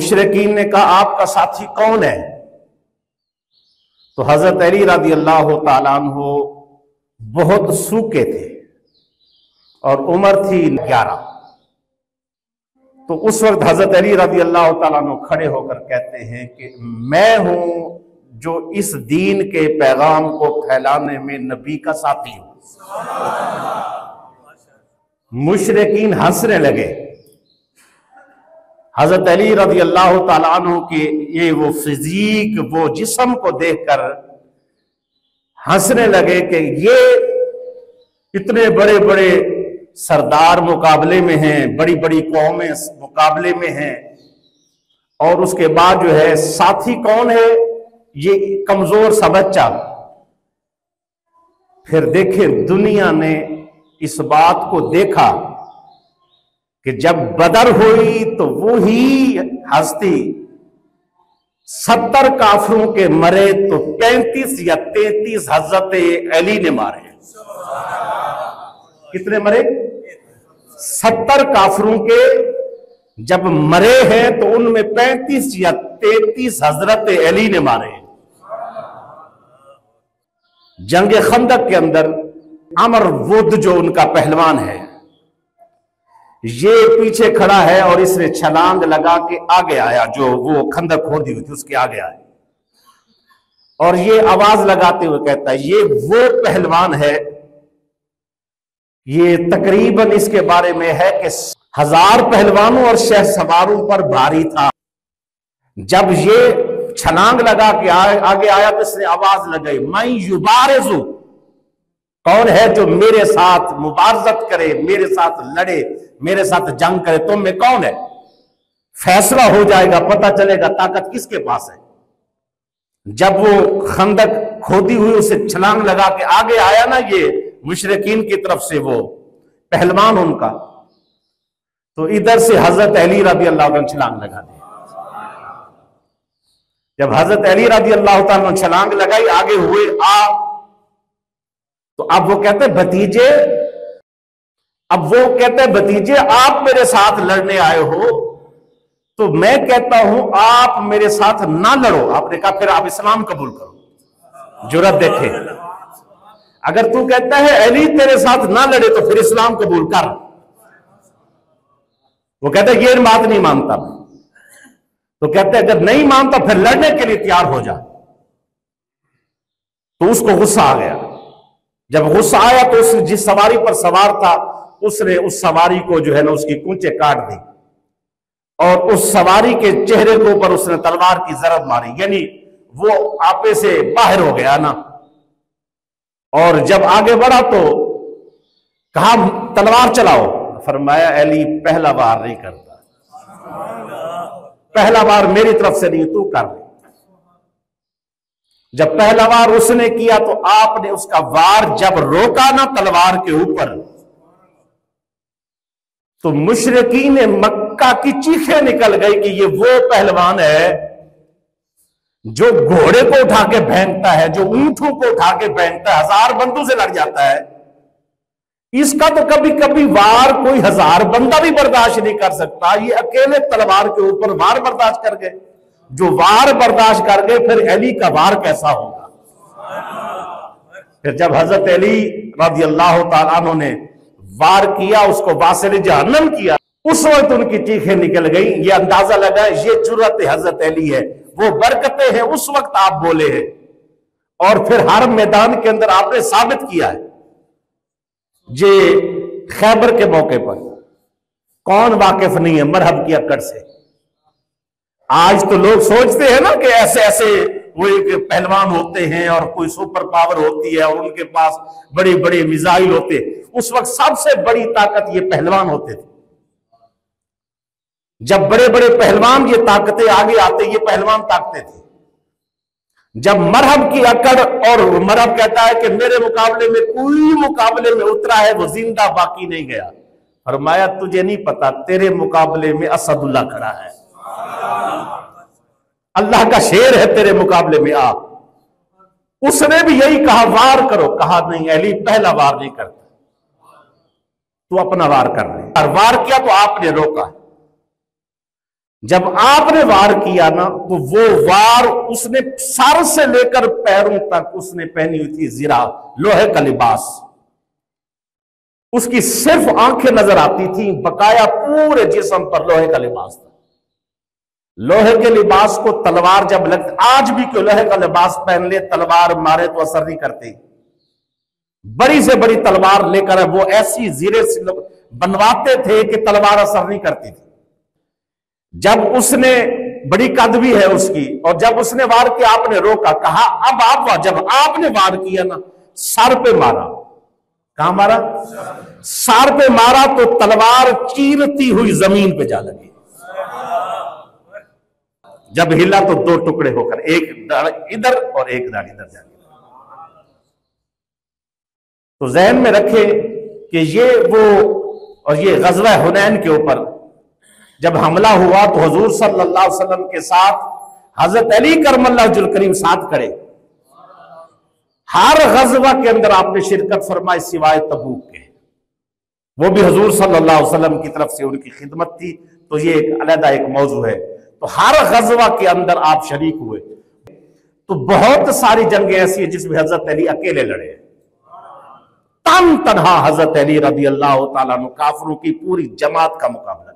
मुशरिकीन ने कहा आपका साथी कौन है? तो हजरत अली रज़ी अल्लाह ताला अन्हु बहुत सूखे थे और उम्र थी 11। तो उस वक्त हजरत अली रज़ी अल्लाह ताला अन्हु खड़े होकर कहते हैं कि मैं हूं जो इस दीन के पैगाम को फैलाने में नबी का साथी हूं। मुशरिकीन हंसने लगे। हजरत अली रज़ी अल्लाह ताला अन्हु के ये वो फिजीक, वो जिस्म को देखकर हंसने लगे कि ये इतने बड़े बड़े सरदार मुकाबले में हैं, बड़ी बड़ी कौमें मुकाबले में हैं, और उसके बाद जो है साथी कौन है? ये कमजोर सा बच्चा। फिर देखे दुनिया ने इस बात को देखा कि जब बदर हुई तो वो ही हस्ती 70 काफिरों के मरे तो 35 या 33 हजरत अली ने मारे। कितने मरे? 70 काफिरों के जब मरे हैं तो उनमें 35 या 33 हजरत अली ने मारे। जंग खंदक के अंदर अमर वुद जो उनका पहलवान है, ये पीछे खड़ा है और इसने छलांग लगा के आगे आया, जो वो खंदक खोदी हुई थी उसके आगे आया, और ये आवाज लगाते हुए कहता है ये वो पहलवान है। ये तकरीबन इसके बारे में है कि 1000 पहलवानों और शहसवारों पर भारी था। जब ये छलांग लगा के आगे आया तो इसने आवाज लगाई मैं युबारिजु, कौन है जो मेरे साथ मुबारजत करे, मेरे साथ लड़े, मेरे साथ जंग करे? तुम में कौन है? फैसला हो जाएगा, पता चलेगा ताकत किसके पास है। जब वो खंदक खोदी हुई उसे छलांग लगा के आगे आया ना, ये मुशरिकीन की तरफ से वो पहलवान उनका, तो इधर से हजरत अली रज़ी अल्लाह अन्हु छलांग लगा दी। जब हजरत अली रज़ी अल्लाह अन्हु छलांग लगाई, आगे हुए तो अब वो कहते भतीजे, आप मेरे साथ लड़ने आए हो, तो मैं कहता हूं आप मेरे साथ ना लड़ो। आपने कहा फिर आप इस्लाम कबूल करो। जुर्रत देखे, अगर तू कहता है अली तेरे साथ ना लड़े तो फिर इस्लाम कबूल कर। वो कहता है ये बात नहीं मानता। तो कहते हैं अगर नहीं मानता फिर लड़ने के लिए तैयार हो जा। तो उसको गुस्सा आ गया। जब गुस्सा आया तो उसने जिस सवारी पर सवार था उसने उस सवारी को जो है ना उसकी कूंचे काट दी और उस सवारी के चेहरे के ऊपर उसने तलवार की जरब मारी, यानी वो आपे से बाहर हो गया ना। और जब आगे बढ़ा तो कहा तलवार चलाओ। फरमाया अली पहला बार नहीं करता, पहला बार मेरी तरफ से नहीं, तू कर ले। जब पहला बार उसने किया तो आपने उसका वार जब रोका ना तलवार के ऊपर, तो मुशरिकीन मक्का की चीखें निकल गई कि ये वो पहलवान है जो घोड़े को उठा के फेंकता है, जो ऊंटों को उठा के फेंकता है, 1000 बंदों से लड़ जाता है। इसका तो कभी कभी वार कोई 1000 बंदा भी बर्दाश्त नहीं कर सकता, ये अकेले तलवार के ऊपर वार बर्दाश्त कर गए। जो वार बर्दाश्त कर गए फिर अली का वार कैसा होगा। फिर जब हजरत अली रज़ी अल्लाह ताला अन्हु ने वार किया, उसको वासिल जहन्नम किया, उस वक्त उनकी चीखें निकल गई। ये अंदाजा लगा ये जुर्रत हजरत अली है, वो बरकतें हैं उस वक्त आप बोले हैं। और फिर हर मैदान के अंदर आपने साबित किया है। जे खैबर के मौके पर कौन वाकिफ नहीं है मरहब की अकड़ से। आज तो लोग सोचते हैं ना कि ऐसे ऐसे वो एक पहलवान होते हैं और कोई सुपर पावर होती है और उनके पास बड़े बड़े मिसाइल होते हैं। उस वक्त सबसे बड़ी ताकत ये पहलवान होते थे। जब बड़े बड़े पहलवान ये ताकतें आगे आते, ये पहलवान ताकते थे। जब मरहब की अकड़, और मरहब कहता है कि मेरे मुकाबले में कोई मुकाबले में उतरा है वो जिंदा बाकी नहीं गया। फरमाया तुझे नहीं पता तेरे मुकाबले में असदुल्लाह खड़ा है, अल्लाह का शेर है तेरे मुकाबले में। आप उसने भी यही कहा वार करो, कहा नहीं अली पहला वार नहीं करता, तू अपना वार कर ले। और वार किया तो आपने रोका। जब आपने वार किया ना तो वो वार उसने सर से लेकर पैरों तक उसने पहनी हुई थी जिरा, लोहे का लिबास। उसकी सिर्फ आंखें नजर आती थी, बकाया पूरे जिस्म पर लोहे का लिबास था। लोहे के लिबास को तलवार जब लगती, आज भी कोई लोहे का लिबास पहन ले तलवार मारे तो असर नहीं करती। बड़ी से बड़ी तलवार लेकर वो ऐसी जीरे से बनवाते थे कि तलवार असर नहीं करती थी। जब उसने, बड़ी कद भी है उसकी, और जब उसने वार किया आपने रोका, कहा अब आप, जब आपने वार किया ना सर पे मारा। कहां मारा? सर पे मारा तो तलवार चीरती हुई जमीन पे जा लगी। जब हिला तो दो टुकड़े होकर, एक दाढ़ इधर और एक दाढ़ इधर जा। तो ज़हन में रखे कि ये वो, और ये ग़ज़वा हुनैन के ऊपर जब हमला हुआ तो हुज़ूर सल्लल्लाहु अलैहि वसल्लम के साथ हज़रत अली करमल्लाहु वजहुल करीम साथ खड़े। हर ग़ज़वा के अंदर आपने शिरकत फरमाई सिवाय तबूक के, वो भी हुज़ूर सल्लल्लाहु अलैहि वसल्लम की तरफ से उनकी खिदमत थी, तो ये एक अलग एक मौजू है। तो हर ग़ज़वा के अंदर आप शरीक हुए। तो बहुत सारी जंगें ऐसी हैं जिसमें हज़रत अली अकेले लड़े हैं। तन तनहा हज़रत अली रज़ी अल्लाह तआला अन्हु काफिरों की पूरी जमात का मुकाबला।